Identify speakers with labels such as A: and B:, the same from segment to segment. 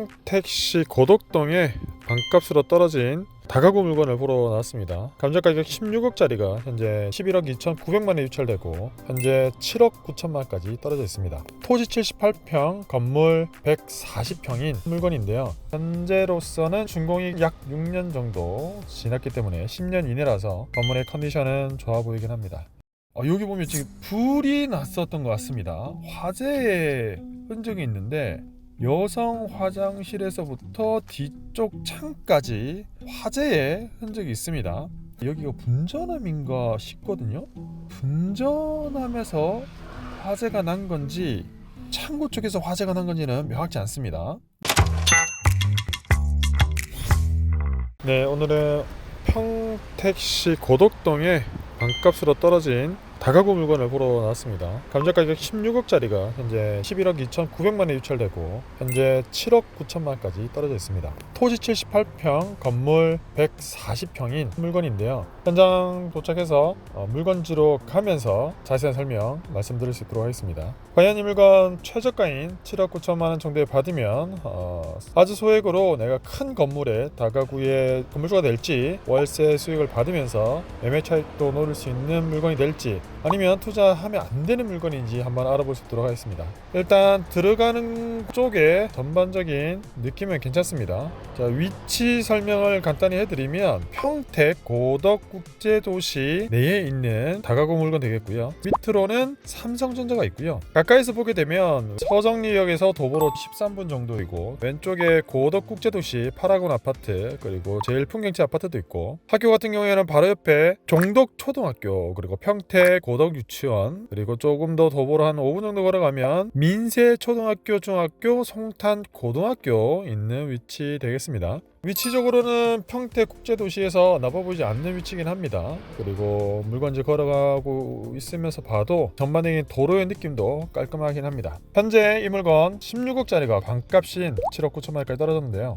A: 평택시 고덕동에 반값으로 떨어진 다가구 물건을 보러 나왔습니다. 감정 가격 16억짜리가 현재 11억 2,900만에 유찰되고 현재 7억 9천만까지 떨어져 있습니다. 토지 78평, 건물 140평인 물건인데요. 현재로서는 준공이 약 6년 정도 지났기 때문에 10년 이내라서 건물의 컨디션은 좋아 보이긴 합니다. 여기 보면 지금 불이 났었던 것 같습니다. 화재의 흔적이 있는데 여성 화장실에서부터 뒤쪽 창까지 화재의 흔적이 있습니다. 여기가 분전함인가 싶거든요. 분전함에서 화재가 난 건지 창고 쪽에서 화재가 난 건지는 명확치 않습니다. 네, 오늘은 평택시 고덕동에 반값으로 떨어진 다가구 물건을 보러 나왔습니다. 감정 가격 16억짜리가 현재 11억 2,900만에 유찰되고 현재 7억 9천만까지 떨어져 있습니다. 토지 78평, 건물 140평인 물건인데요. 현장 도착해서 물건지로 가면서 자세한 설명 말씀드릴 수 있도록 하겠습니다. 과연 이 물건 최저가인 7억 9천만원 정도에 받으면 아주 소액으로 내가 큰 건물에 다가구에 건물주가 될지, 월세 수익을 받으면서 매매 차익도 노릴 수 있는 물건이 될지, 아니면 투자하면 안 되는 물건인지 한번 알아볼 수 있도록 하겠습니다. 일단 들어가는 쪽에 전반적인 느낌은 괜찮습니다. 자, 위치 설명을 간단히 해드리면 평택 고덕국제도시 내에 있는 다가구 물건 되겠고요. 밑으로는 삼성전자가 있고요. 가까이서 보게 되면 서정리역에서 도보로 13분 정도이고, 왼쪽에 고덕국제도시 파라곤 아파트, 그리고 제일풍경채 아파트도 있고, 학교 같은 경우에는 바로 옆에 종덕초등학교, 그리고 평택 고덕유치원, 그리고 조금 더 도보로 한 5분 정도 걸어가면 민세초등학교, 중학교, 송탄고등학교 있는 위치 되겠습니다. 위치적으로는 평택국제도시에서 나눠보이지 않는 위치긴 합니다. 그리고 물건지 걸어가고 있으면서 봐도 전반적인 도로의 느낌도 깔끔하긴 합니다. 현재 이 물건 16억짜리가 반값인 7억 9천만원까지 떨어졌는데요.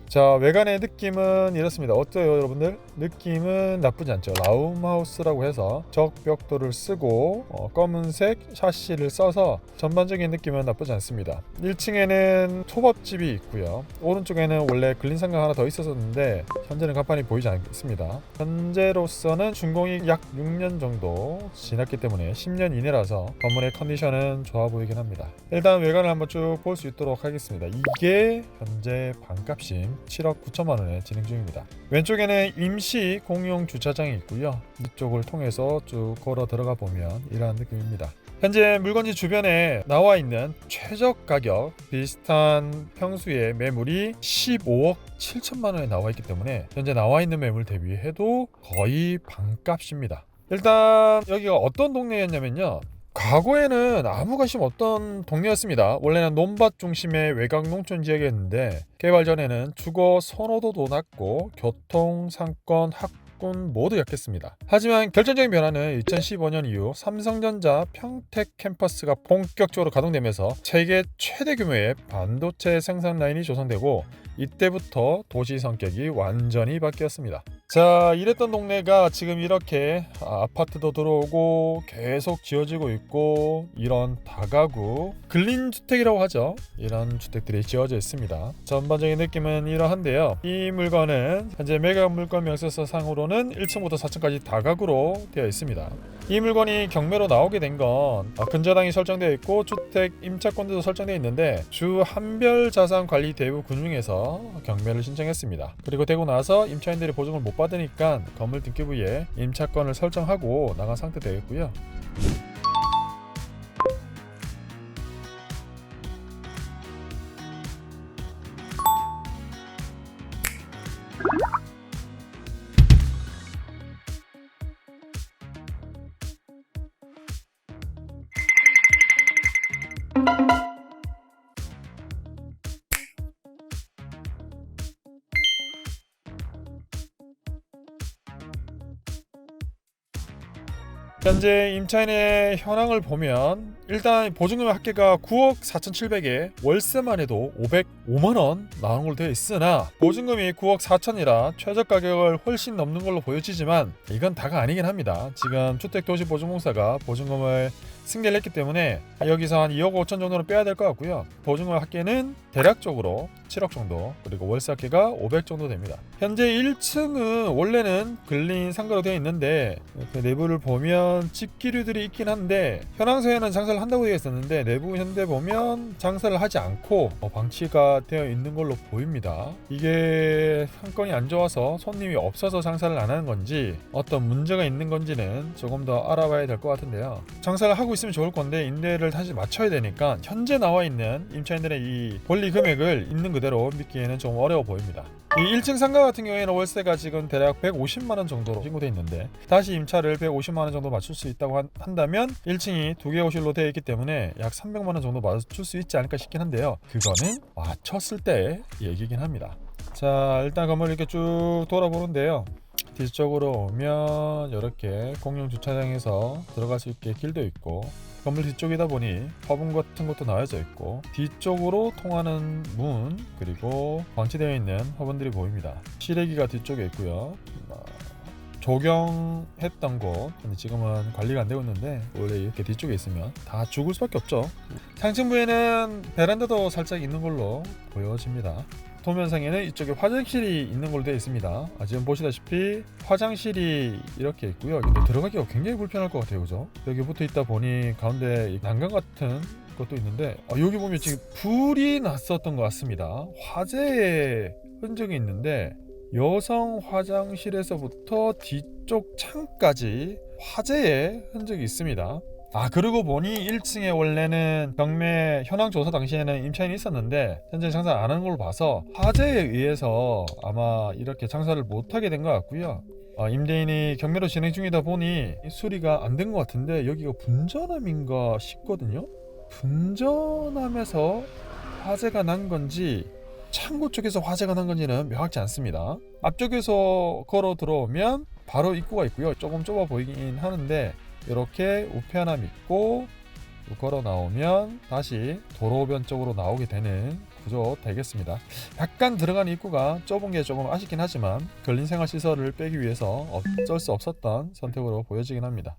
A: 자, 외관의 느낌은 이렇습니다. 어때요, 여러분들? 느낌은 나쁘지 않죠. 라움하우스라고 해서 적벽돌을 쓰고 검은색 샤시를 써서 전반적인 느낌은 나쁘지 않습니다. 1층에는 초밥집이 있고요. 오른쪽에는 원래 근린상가 하나 더 있었는데 현재는 간판이 보이지 않습니다. 현재로서는 준공이 약 6년 정도 지났기 때문에 10년 이내라서 건물의 컨디션은 좋아 보이긴 합니다. 일단 외관을 한번 쭉 볼 수 있도록 하겠습니다. 이게 현재 반값인 7억 9천만 원에 진행 중입니다. 왼쪽에는 임시 공용 주차장이 있고요. 이쪽을 통해서 쭉 걸어 들어가 보면 이러한 느낌입니다. 현재 물건지 주변에 나와 있는 최저 가격 비슷한 평수의 매물이 15억 7천만 원에 나와 있기 때문에 현재 나와 있는 매물 대비해도 거의 반값입니다. 일단 여기가 어떤 동네였냐면요, 과거에는 아무 관심 없던 동네였습니다. 원래는 논밭 중심의 외곽 농촌 지역이었는데 개발 전에는 주거 선호도도 낮고 교통, 상권, 학군 모두 약했습니다. 하지만 결정적인 변화는 2015년 이후 삼성전자 평택 캠퍼스가 본격적으로 가동되면서 세계 최대 규모의 반도체 생산 라인이 조성되고, 이때부터 도시 성격이 완전히 바뀌었습니다. 자, 이랬던 동네가 지금 이렇게 아파트도 들어오고 계속 지어지고 있고, 이런 다가구 근린주택이라고 하죠. 이런 주택들이 지어져 있습니다. 전반적인 느낌은 이러한데요. 이 물건은 현재 매각 물건 명세서 상으로는 1층부터 4층까지 다가구로 되어 있습니다. 이 물건이 경매로 나오게 된 건 근저당이 설정되어 있고 주택 임차권도 설정되어 있는데 주 한별자산관리 대우 금융에서 경매를 신청했습니다. 그리고 되고 나서 임차인들이 보증을 못 받으니까 건물 등기부에 임차권을 설정하고 나간 상태 되겠고요. 현재 임차인의 현황을 보면 일단 보증금의 합계가 9억 4,700에 월세만 해도 505만원 나오는 걸로 되어 있으나 보증금이 9억 4천이라 최저 가격을 훨씬 넘는 걸로 보여지지만 이건 다가 아니긴 합니다. 지금 주택도시보증공사가 보증금을 승계를 했기 때문에 여기서 한 2억 5천 정도는 빼야 될 것 같고요. 보증금 합계는 대략적으로 7억 정도, 그리고 월세 합계가 500 정도 됩니다. 현재 1층은 원래는 근린 상가로 되어 있는데 내부를 보면 집기류들이 있긴 한데 현황서에는 장사를 한다고 되어 있었는데 내부 현대 보면 장사를 하지 않고 방치가 되어 있는 걸로 보입니다. 이게 상권이 안 좋아서 손님이 없어서 장사를 안 하는 건지 어떤 문제가 있는 건지는 조금 더 알아봐야 될 것 같은데요. 장사를 하고 있으면 좋을 건데 임대를 다시 맞춰야 되니까 현재 나와 있는 임차인들의 이 권리 금액을 있는 그대로 믿기에는 좀 어려워 보입니다. 이 1층 상가 같은 경우에는 월세가 지금 대략 150만원 정도로 신고되어 있는데 다시 임차를 150만원 정도 맞출 수 있다고 한다면 1층이 2개 호실로 되어 있기 때문에 약 300만원 정도 맞출 수 있지 않을까 싶긴 한데요. 그거는 맞췄을 때 얘기긴 합니다. 자, 일단 건물 이렇게 쭉 돌아보는데요. 뒤쪽으로 오면 이렇게 공용 주차장에서 들어갈 수 있게 길도 있고 건물 뒤쪽이다 보니 화분 같은 것도 나와져 있고 뒤쪽으로 통하는 문 그리고 방치되어 있는 화분들이 보입니다. 실외기가 뒤쪽에 있고요. 조경했던 곳 근데 지금은 관리가 안 되고 있는데 원래 이렇게 뒤쪽에 있으면 다 죽을 수밖에 없죠. 상층부에는 베란다도 살짝 있는 걸로 보여집니다. 도면상에는 이쪽에 화장실이 있는 걸로 되어 있습니다. 지금 보시다시피 화장실이 이렇게 있고요. 근데 들어가기가 굉장히 불편할 것 같아요, 그죠? 여기 붙어 있다 보니 가운데 난간 같은 것도 있는데 여기 보면 지금 불이 났었던 것 같습니다. 화재의 흔적이 있는데 여성 화장실에서부터 뒤쪽 창까지 화재의 흔적이 있습니다. 그러고 보니 1층에 원래는 경매 현황 조사 당시에는 임차인이 있었는데 현재 장사 안 하는 걸로 봐서 화재에 의해서 아마 이렇게 장사를 못하게 된 것 같고요. 임대인이 경매로 진행 중이다 보니 수리가 안 된 것 같은데 여기가 분전함인가 싶거든요. 분전함에서 화재가 난 건지 창고 쪽에서 화재가 난 건지는 명확치 않습니다. 앞쪽에서 걸어 들어오면 바로 입구가 있고요. 조금 좁아 보이긴 하는데 이렇게 우편함 있고 걸어 나오면 다시 도로변 쪽으로 나오게 되는 구조 되겠습니다. 약간 들어간 입구가 좁은 게 조금 아쉽긴 하지만 근린생활시설을 빼기 위해서 어쩔 수 없었던 선택으로 보여지긴 합니다.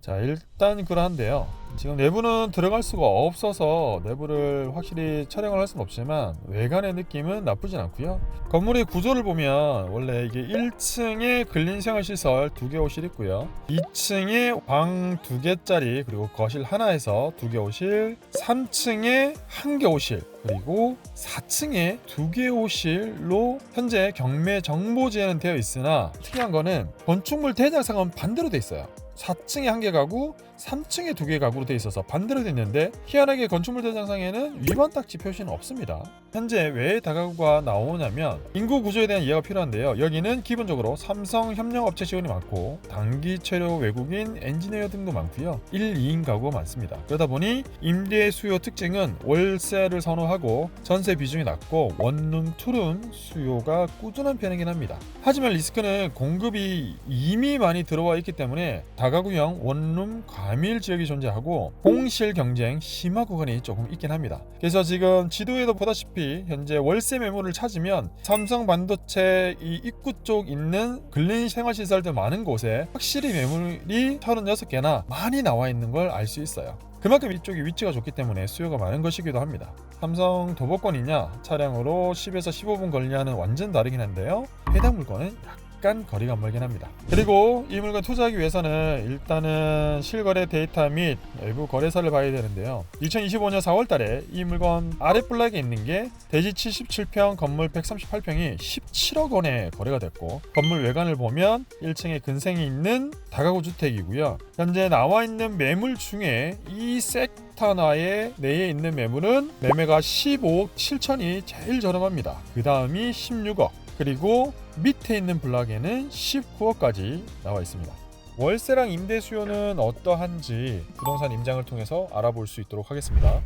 A: 자, 일단 그러한데요. 지금 내부는 들어갈 수가 없어서 내부를 확실히 촬영을 할 수는 없지만 외관의 느낌은 나쁘진 않고요. 건물의 구조를 보면 원래 이게 1층에 근린생활시설 2개 호실 있고요. 2층에 방 2개짜리 그리고 거실 하나에서 2개 호실, 3층에 1개 호실, 그리고 4층에 2개 호실로 현재 경매 정보지에는 되어 있으나 특이한 거는 건축물 대장상은 반대로 되어 있어요. 4층에 1개 가구, 3층에 2개 가구로 되어 있어서 반대로 되어 있는데 희한하게 건축물 대장상에는 위반 딱지 표시는 없습니다. 현재 왜 다가구가 나오냐면 인구 구조에 대한 이해가 필요한데요. 여기는 기본적으로 삼성 협력업체 지원이 많고 단기 체류 외국인 엔지니어 등도 많고요. 1, 2인 가구가 많습니다. 그러다 보니 임대 수요 특징은 월세를 선호하고 전세 비중이 낮고 원룸, 투룸 수요가 꾸준한 편이긴 합니다. 하지만 리스크는 공급이 이미 많이 들어와 있기 때문에 다가구형 원룸 과밀 지역이 존재하고 공실 경쟁 심화 구간이 조금 있긴 합니다. 그래서 지금 지도에도 보다시피 현재 월세 매물을 찾으면 삼성 반도체 이 입구 쪽 있는 근린생활시설들 많은 곳에 확실히 매물이 36개나 많이 나와 있는 걸 알 수 있어요. 그만큼 이쪽이 위치가 좋기 때문에 수요가 많은 것이기도 합니다. 삼성 도보권이냐 차량으로 10에서 15분 걸리냐는 완전 다르긴 한데요. 해당 물건은 약간 거리가 멀긴 합니다. 그리고 이 물건 투자하기 위해서는 일단은 실거래 데이터 및 외부 거래사를 봐야 되는데요. 2025년 4월달에 이 물건 아래 블락에 있는 게 대지 77평 건물 138평이 17억 원에 거래가 됐고 건물 외관을 보면 1층에 근생이 있는 다가구 주택이고요. 현재 나와 있는 매물 중에 이 섹터나의 내에 있는 매물은 매매가 15억 7천이 제일 저렴합니다. 그 다음이 16억 그리고 밑에 있는 블락에는 19억까지 나와 있습니다. 월세랑 임대 수요는 어떠한지 부동산 임장을 통해서 알아볼 수 있도록 하겠습니다.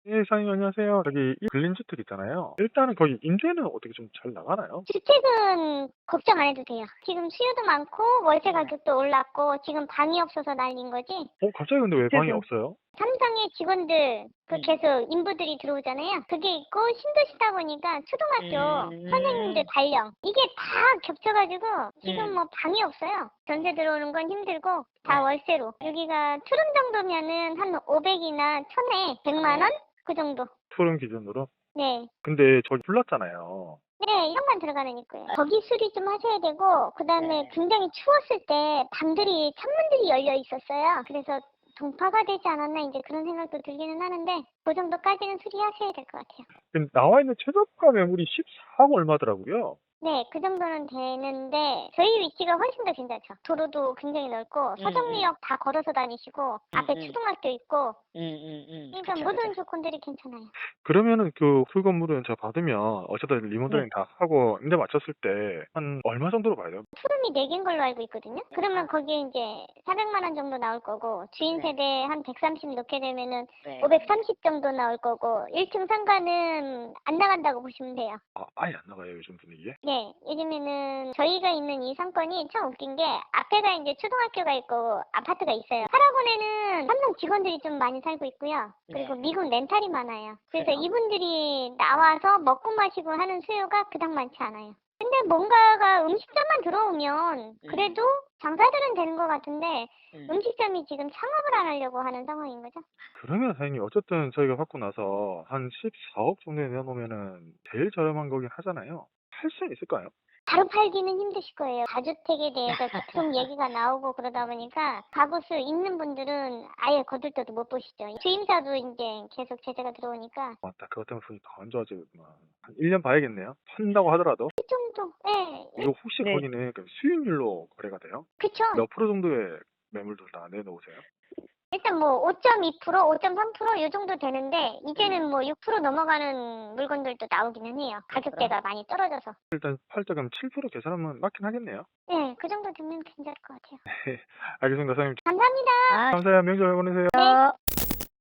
A: 네, 사장님 안녕하세요. 저기 이 근린주택 있잖아요. 일단은 거기 임대는 어떻게 좀 잘 나가나요?
B: 주택은 걱정 안 해도 돼요. 지금 수요도 많고 월세 가격도 올랐고 지금 방이 없어서 난린 거지.
A: 갑자기 근데 왜 방이
B: 주택은
A: 없어요?
B: 삼성의 직원들 계속 인부들이 들어오잖아요. 그게 있고 신도시다 보니까 초등학교 선생님들 발령 이게 다 겹쳐가지고 지금 뭐 방이 없어요. 전세 들어오는 건 힘들고 다 월세로. 여기가 투룸 정도면은 한 500이나 1000에 100만 원? 그 정도.
C: 투룸 기준으로?
B: 네.
C: 근데 저기 불났잖아요.
B: 네, 이런 건 들어가는 있고요. 거기 수리 좀 하셔야 되고, 그 다음에 굉장히 추웠을 때 방들이, 창문들이 열려 있었어요. 그래서 동파가 되지 않았나 이제 그런 생각도 들기는 하는데, 그 정도까지는 수리하셔야 될 것 같아요.
C: 근데 나와 있는 최저가 매물이 14억 얼마더라고요.
B: 네, 그 정도는 되는데, 저희 위치가 훨씬 더 괜찮죠. 도로도 굉장히 넓고, 서정리역 다 걸어서 다니시고, 앞에 초등학교 있고, 그러니까 모든 조건들이 괜찮아요.
C: 그러면은 그 풀건물은 제가 받으면 어쨌든 리모델링 다 하고 임대 맞췄을 때 한 얼마 정도로 봐야 돼요?
B: 투룸이 4개인 걸로 알고 있거든요. 그러면 거기에 이제 400만 원 정도 나올 거고, 주인 세대 한 130 넣게 되면은 530 정도 나올 거고, 1층 상가는 안 나간다고 보시면 돼요.
C: 아, 아예 안 나가요, 요즘 분위기에?
B: 네, 요즘에는 저희가 있는 이 상권이 참 웃긴 게 앞에가 이제 초등학교가 있고 아파트가 있어요. 파라곤에는 삼성 직원들이 좀 많이 살고 있고요. 그리고 미국 렌탈이 많아요. 그래서 이분들이 나와서 먹고 마시고 하는 수요가 그닥 많지 않아요. 근데 뭔가가 음식점만 들어오면 그래도 장사들은 되는 것 같은데 음식점이 지금 창업을 안 하려고 하는 상황인 거죠.
C: 그러면 사장님 어쨌든 저희가 받고 나서 한 14억 정도에 내놓으면은 제일 저렴한 거긴 하잖아요. 할 수 있을까요?
B: 바로 팔기는 힘드실 거예요. 다주택에 대해서 계속 얘기가 나오고 그러다 보니까 가구수 있는 분들은 아예 거들떠도 못 보시죠. 주임사도 이제 계속 제재가 들어오니까
C: 맞다. 그것 때문에 분위기 더 안 좋아지구만. 한 1년 봐야겠네요. 판다고 하더라도.
B: 그 정도. 네.
C: 이거 혹시 거기는 그 수익률로 거래가 돼요?
B: 그쵸.
C: 몇 프로 정도의 매물들 다 내놓으세요?
B: 일단 뭐 5.2%, 5.3% 이 정도 되는데 이제는 뭐 6% 넘어가는 물건들도 나오기는 해요. 가격대가 많이 떨어져서.
C: 일단 팔 때 그럼 7% 계산하면 맞긴 하겠네요.
B: 네, 그 정도 되면 괜찮을 것 같아요.
C: 알겠습니다, 사장님.
B: 감사합니다.
C: 감사해요. 명절 보내세요.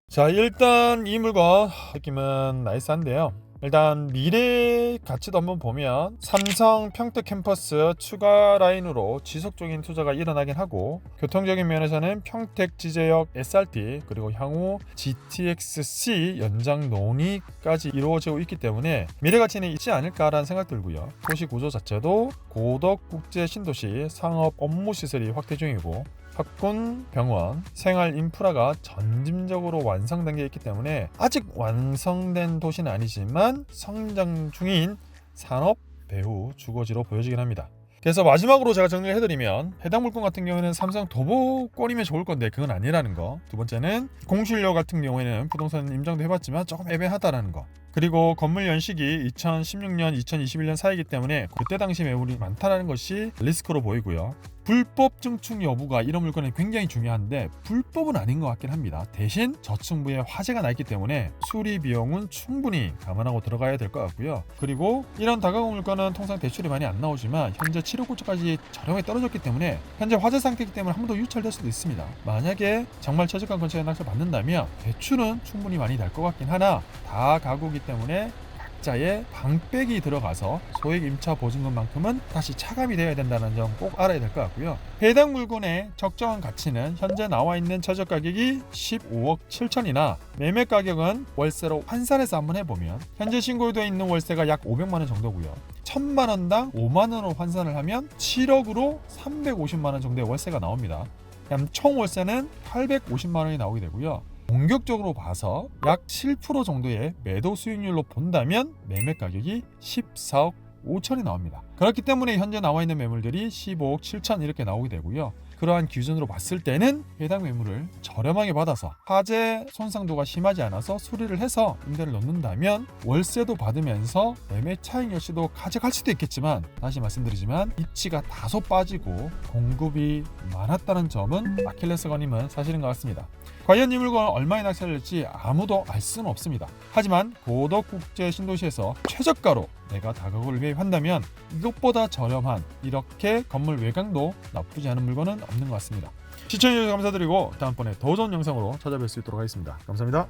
A: 자, 일단 이 물건 느낌은 나이스한데요. 일단 미래 가치도 한번 보면 삼성 평택 캠퍼스 추가 라인으로 지속적인 투자가 일어나긴 하고, 교통적인 면에서는 평택 지제역 SRT 그리고 향후 GTX-C 연장 논의까지 이루어지고 있기 때문에 미래 가치는 있지 않을까라는 생각 들고요. 도시 구조 자체도 고덕 국제 신도시 상업 업무 시설이 확대 중이고, 학군, 병원, 생활 인프라가 점진적으로 완성 단계에 있기 때문에 아직 완성된 도시는 아니지만 성장 중인 산업 배후 주거지로 보여지긴 합니다. 그래서 마지막으로 제가 정리를 해드리면 해당 물건 같은 경우에는 삼성 도보권이면 좋을 건데 그건 아니라는 거. 두 번째는 공실료 같은 경우에는 부동산 임장도 해봤지만 조금 애매하다라는 거. 그리고 건물 연식이 2016년, 2021년 사이기 때문에 그때 당시 매물이 많다는 것이 리스크로 보이고요. 불법 증축 여부가 이런 물건은 굉장히 중요한데 불법은 아닌 것 같긴 합니다. 대신 저층부에 화재가 나 있기 때문에 수리 비용은 충분히 감안하고 들어가야 될 것 같고요. 그리고 이런 다가구 물건은 통상 대출이 많이 안 나오지만 현재 치료 고점까지 저렴하게 떨어졌기 때문에 현재 화재 상태이기 때문에 한 번 더 유찰될 수도 있습니다. 만약에 정말 최저가 근처에 낙찰 받는다면 대출은 충분히 많이 날 것 같긴 하나 다 가구기 때문에 자의 방백이 들어가서 소액 임차 보증금만큼은 다시 차감이 되어야 된다는 점 꼭 알아야 될 것 같고요. 해당 물건의 적정한 가치는 현재 나와 있는 최저 가격이 15억 7천이나 매매 가격은 월세로 환산해서 한번 해보면 현재 신고되어 있는 월세가 약 500만 원 정도고요. 1000만 원당 5만 원으로 환산을 하면 7억으로 350만 원 정도의 월세가 나옵니다. 그럼 총 월세는 850만 원이 나오게 되고요. 공격적으로 봐서 약 7% 정도의 매도 수익률로 본다면 매매 가격이 14억 5천이 나옵니다. 그렇기 때문에 현재 나와 있는 매물들이 15억 7천 이렇게 나오게 되고요. 그러한 기준으로 봤을 때는 해당 매물을 저렴하게 받아서 화재 손상도가 심하지 않아서 수리를 해서 임대를 넣는다면 월세도 받으면서 매매 차익 역시도 가져갈 수도 있겠지만, 다시 말씀드리지만 입지가 다소 빠지고 공급이 많았다는 점은 아킬레스건임은 사실인 것 같습니다. 과연 이 물건을 얼마에 낙찰될지 아무도 알 수는 없습니다. 하지만 고덕 국제 신도시에서 최저가로 내가 다가구를 매입한다면 이것보다 저렴한 이렇게 건물 외곽도 나쁘지 않은 물건은 없는 것 같습니다. 시청해주셔서 감사드리고 다음번에 더 좋은 영상으로 찾아뵐 수 있도록 하겠습니다. 감사합니다.